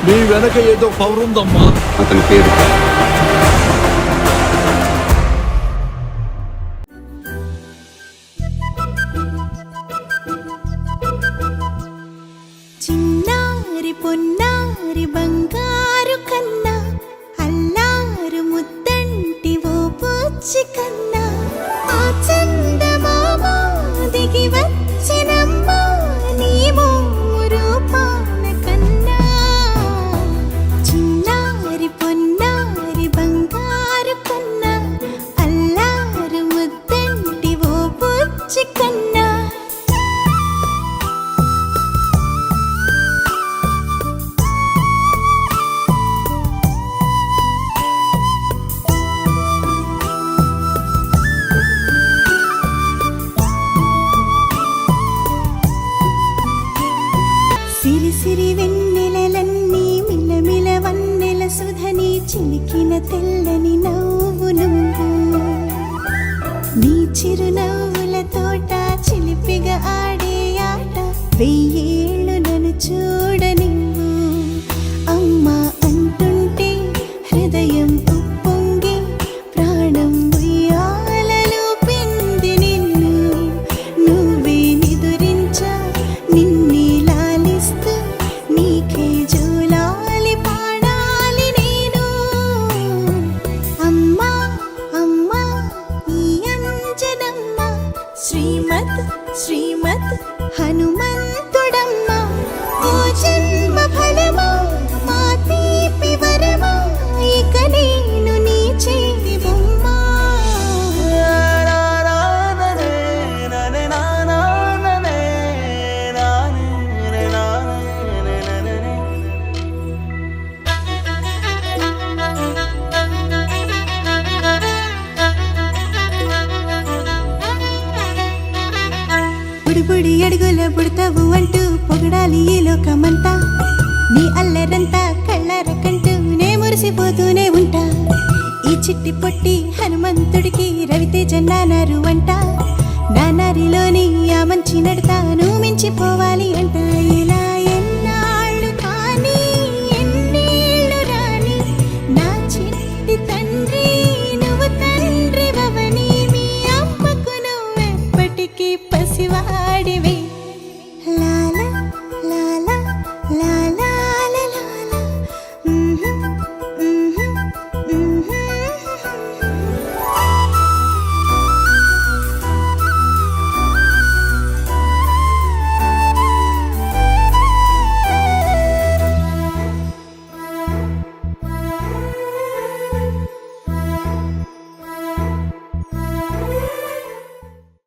మీ వెనక ఏదో పవర్ ఉందమ్మా. అతని పేరు చిన్నారి పొన్నారి బంగారు కన్నా అల్లారు ముద్దంటి ఓ పుచ్చి కన్నా ఆ చందమామ దిగి వచ్చినమ్మా నీ మోము రూపాల కన్నా. చిన్నారి పొన్నారి బంగారు కన్నా అల్లారు ముద్దంటి ఓ పుచ్చి కన్నా. సిరి సిరి వెన్నెలలన్నీ మిలమిల వన్నెల సుధని చిలికిన తెల్లని నవ్వు నువ్వు. నీ చిరునవ్వుల తోట చిలిపిగా ఆడే ఆట వెయ్యేళ్ళు నన్ను చూడనివ్వు. అమ్మా అంటుంటే హృదయం ఉప్పొంగి ప్రాణం ఉయ్యాలలో పిండి నిన్ను. నువ్వే నిదురించా నిన్నే లాలిస్తూ నీకే జోలాలి పాడాలి నేను. అమ్మా అమ్మా ఈ అంజనమ్మ శ్రీమత్ శ్రీమత్ హనుమంతుడమ్మ. ఓ జన్మ ఫలమా మా తీపి వరమా ఇక నేను నీ చేతి బొమ్మ. బుడిబుడి అడుగుల బుడతావు అంటూ పొగడాలి ఈ లోకమంతా. నీ అల్లరంతా కళ్ళారకంటూ నే మురిసిపోతూనే ఉంటా. ఈ చిట్టి పొట్టి హనుమంతుడికి రవితేజ నానారు అంట. నానారిలోని ఆ మంచి నడతాను మించిపోవాలి అంట.